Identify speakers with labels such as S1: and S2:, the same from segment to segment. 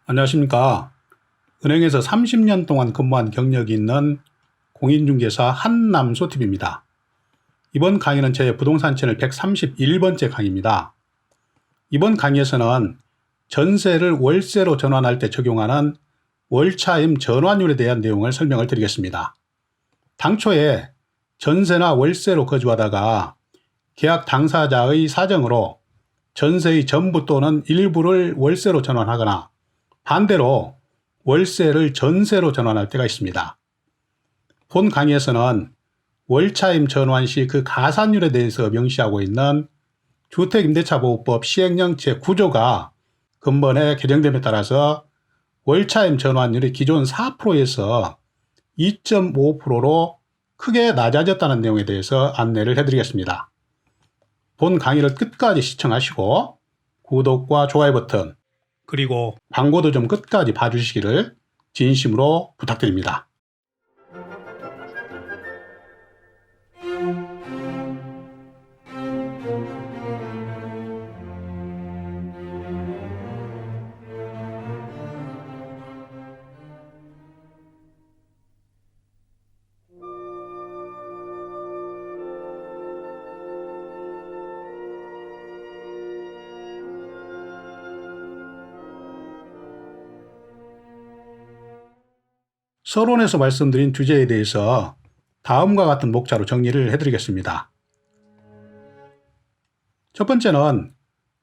S1: 안녕하십니까. 은행에서 30년 동안 근무한 경력이 있는 공인중개사 한남소TV입니다. 이번 강의는 제 부동산 채널 131번째 강의입니다. 이번 강의에서는 전세를 월세로 전환할 때 적용하는 월차임 전환율에 대한 내용을 설명을 드리겠습니다. 당초에 전세나 월세로 거주하다가 계약 당사자의 사정으로 전세의 전부 또는 일부를 월세로 전환하거나 반대로 월세를 전세로 전환할 때가 있습니다. 본 강의에서는 월차임 전환 시 그 가산율에 대해서 명시하고 있는 주택임대차보호법 시행령 제9조가 근본에 개정됨에 따라서 월차임 전환율이 기존 4%에서 2.5%로 크게 낮아졌다는 내용에 대해서 안내를 해드리겠습니다. 본 강의를 끝까지 시청하시고 구독과 좋아요 버튼 그리고 광고도 좀 끝까지 봐주시기를 진심으로 부탁드립니다. 서론에서 말씀드린 주제에 대해서 다음과 같은 목차로 정리를 해드리겠습니다. 첫 번째는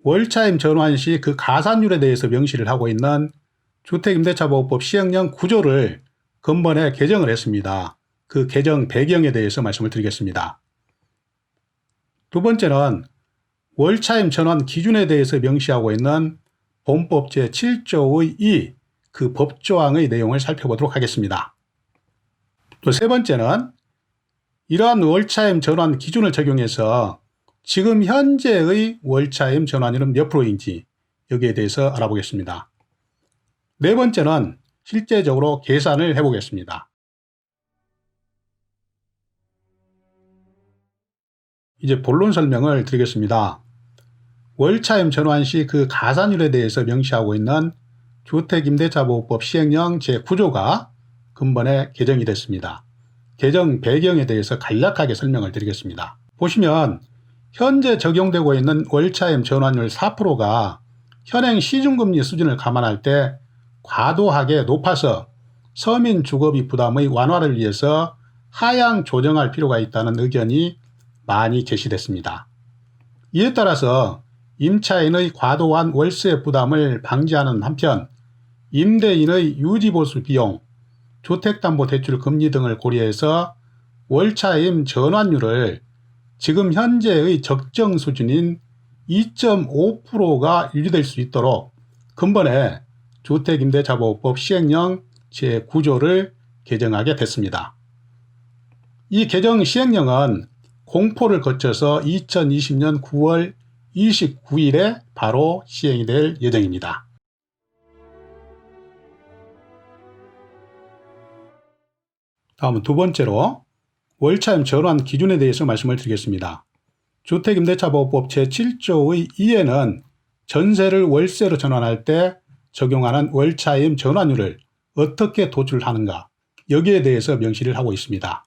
S1: 월차임 전환 시 그 가산율에 대해서 명시를 하고 있는 주택임대차보호법 시행령 9조를 근본에 개정을 했습니다. 그 개정 배경에 대해서 말씀을 드리겠습니다. 두 번째는 월차임 전환 기준에 대해서 명시하고 있는 본법 제7조의 2, 그 법조항의 내용을 살펴보도록 하겠습니다. 또 세 번째는 이러한 월차임 전환 기준을 적용해서 지금 현재의 월차임 전환율은 몇 프로인지 여기에 대해서 알아보겠습니다. 네 번째는 실제적으로 계산을 해보겠습니다. 이제 본론 설명을 드리겠습니다. 월차임 전환 시 그 가산율에 대해서 명시하고 있는 주택임대차보호법 시행령 제9조가 근본에 개정이 됐습니다. 개정 배경에 대해서 간략하게 설명을 드리겠습니다. 보시면 현재 적용되고 있는 월차임 전환율 4%가 현행 시중금리 수준을 감안할 때 과도하게 높아서 서민 주거비 부담의 완화를 위해서 하향 조정할 필요가 있다는 의견이 많이 제시됐습니다. 이에 따라서 임차인의 과도한 월세 부담을 방지하는 한편 임대인의 유지보수 비용, 주택담보대출 금리 등을 고려해서 월차임 전환율을 지금 현재의 적정 수준인 2.5%가 유지될 수 있도록 근본에 주택임대차보호법 시행령 제9조를 개정하게 됐습니다. 이 개정 시행령은 공포를 거쳐서 2020년 9월 29일에 바로 시행이 될 예정입니다. 다음은 두 번째로 월차임 전환 기준에 대해서 말씀을 드리겠습니다. 주택임대차보호법 제7조의 2에는 전세를 월세로 전환할 때 적용하는 월차임 전환율을 어떻게 도출하는가 여기에 대해서 명시를 하고 있습니다.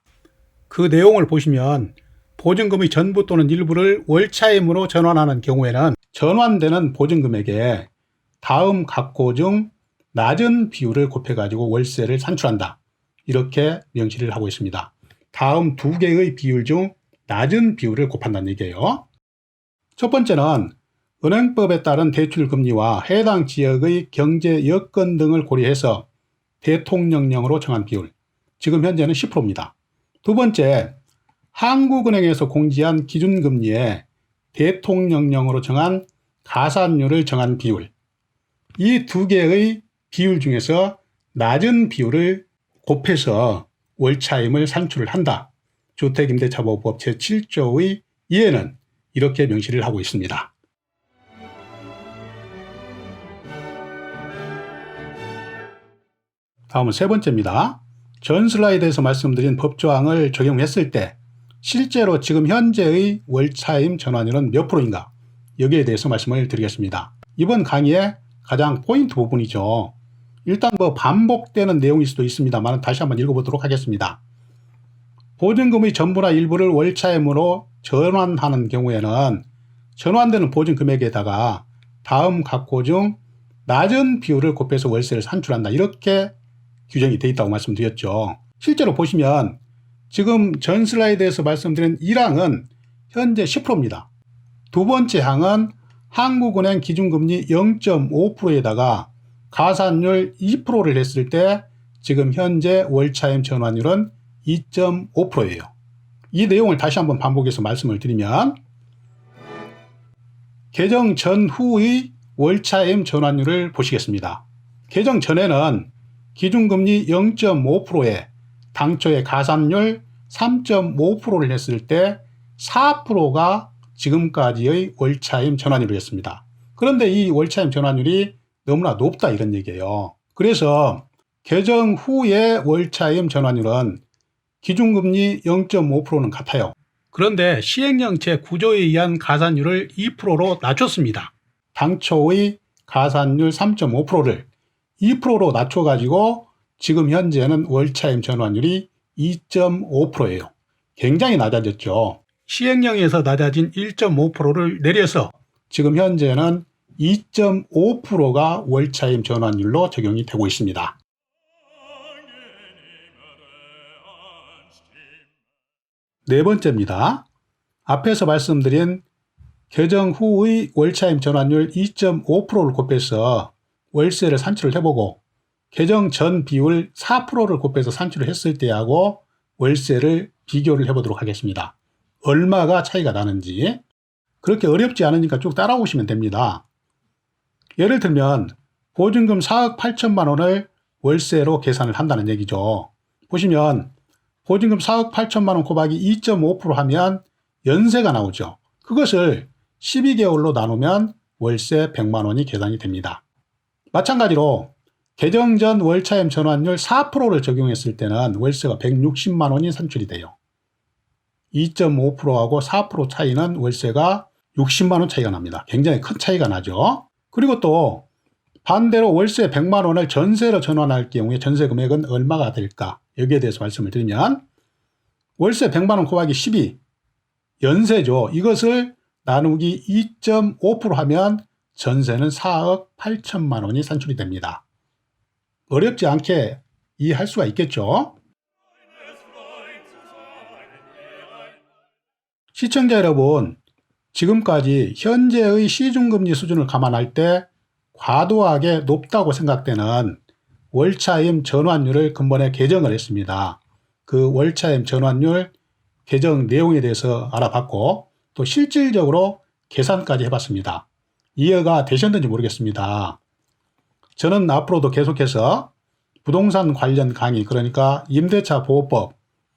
S1: 그 내용을 보시면 보증금의 전부 또는 일부를 월차임으로 전환하는 경우에는 전환되는 보증금액에 다음 각호 중 낮은 비율을 곱해가지고 월세를 산출한다. 이렇게 명시를 하고 있습니다. 다음 두 개의 비율 중 낮은 비율을 곱한다는 얘기예요. 첫 번째는 은행법에 따른 대출금리와 해당 지역의 경제 여건 등을 고려해서 대통령령으로 정한 비율, 지금 현재는 10%입니다. 두 번째, 한국은행에서 공지한 기준금리에 대통령령으로 정한 가산율을 정한 비율, 이 두 개의 비율 중에서 낮은 비율을 곱해서 월차임을 산출을 한다. 주택임대차보호법 제7조의 2에는 이렇게 명시를 하고 있습니다. 다음은 세 번째입니다. 전 슬라이드에서 말씀드린 법조항을 적용했을 때 실제로 지금 현재의 월차임 전환율은 몇 프로인가? 여기에 대해서 말씀을 드리겠습니다. 이번 강의의 가장 포인트 부분이죠. 일단 반복되는 내용일 수도 있습니다만 다시 한번 읽어보도록 하겠습니다. 보증금의 전부나 일부를 월차임으로 전환하는 경우에는 전환되는 보증금액에다가 다음 각호 중 낮은 비율을 곱해서 월세를 산출한다. 이렇게 규정이 되어 있다고 말씀드렸죠. 실제로 보시면 지금 전 슬라이드에서 말씀드린 1항은 현재 10%입니다. 두 번째 항은 한국은행 기준금리 0.5%에다가 가산율 2%를 했을 때 지금 현재 월차임 전환율은 2.5%예요. 이 내용을 다시 한번 반복해서 말씀을 드리면 개정 전후의 월차임 전환율을 보시겠습니다. 개정 전에는 기준금리 0.5%에 당초에 가산율 3.5%를 했을 때 4%가 지금까지의 월차임 전환율이었습니다. 그런데 이 월차임 전환율이 너무나 높다 이런 얘기예요. 그래서 개정 후의 월차임 전환율은 기준금리 0.5%는 같아요. 그런데 시행령 제9조에 의한 가산율을 2%로 낮췄습니다. 당초의 가산율 3.5%를 2%로 낮춰가지고 지금 현재는 월차임 전환율이 2.5%예요. 굉장히 낮아졌죠. 시행령에서 낮아진 1.5%를 내려서 지금 현재는 2.5%가 월차임 전환율로 적용이 되고 있습니다. 네 번째입니다. 앞에서 말씀드린 개정 후의 월차임 전환율 2.5%를 곱해서 월세를 산출을 해보고 개정 전 비율 4%를 곱해서 산출을 했을 때하고 월세를 비교를 해보도록 하겠습니다. 얼마가 차이가 나는지. 그렇게 어렵지 않으니까 쭉 따라오시면 됩니다. 예를 들면 보증금 4억 8천만 원을 월세로 계산을 한다는 얘기죠. 보시면 보증금 4억 8천만 원 곱하기 2.5% 하면 연세가 나오죠. 그것을 12개월로 나누면 월세 100만 원이 계산이 됩니다. 마찬가지로 개정 전 월차임 전환율 4%를 적용했을 때는 월세가 160만 원이 산출이 돼요. 2.5%하고 4% 차이는 월세가 60만 원 차이가 납니다. 굉장히 큰 차이가 나죠. 그리고 또 반대로 월세 100만 원을 전세로 전환할 경우에 전세 금액은 얼마가 될까? 여기에 대해서 말씀을 드리면 월세 100만 원 곱하기 12 연세죠. 이것을 나누기 2.5% 하면 전세는 4억 8천만 원이 산출이 됩니다. 어렵지 않게 이해할 수가 있겠죠. 시청자 여러분, 지금까지 현재의 시중금리 수준을 감안할 때 과도하게 높다고 생각되는 월차임 전환율을 근본에 개정을 했습니다. 그 월차임 전환율 개정 내용에 대해서 알아봤고 또 실질적으로 계산까지 해봤습니다. 이해가 되셨는지 모르겠습니다. 저는 앞으로도 계속해서 부동산 관련 강의, 그러니까 임대차 보호법,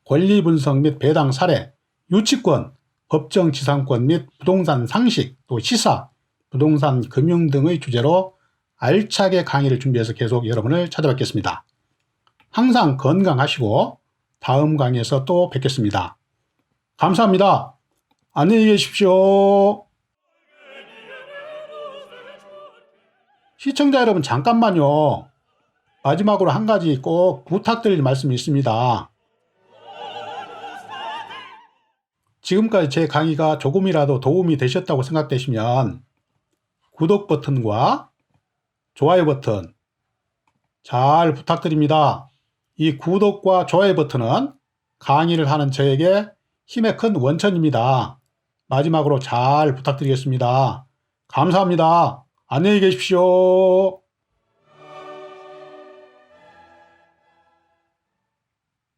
S1: 권리 분석 및 배당 사례, 유치권, 법정 지상권 및 부동산 상식, 또 시사, 부동산 금융 등의 주제로 알차게 강의를 준비해서 계속 여러분을 찾아뵙겠습니다. 항상 건강하시고 다음 강의에서 또 뵙겠습니다. 감사합니다. 안녕히 계십시오. 시청자 여러분, 잠깐만요. 마지막으로 한 가지 꼭 부탁드릴 말씀이 있습니다. 지금까지 제 강의가 조금이라도 도움이 되셨다고 생각되시면 구독 버튼과 좋아요 버튼 잘 부탁드립니다. 이 구독과 좋아요 버튼은 강의를 하는 저에게 힘의 큰 원천입니다. 마지막으로 잘 부탁드리겠습니다. 감사합니다. 안녕히 계십시오.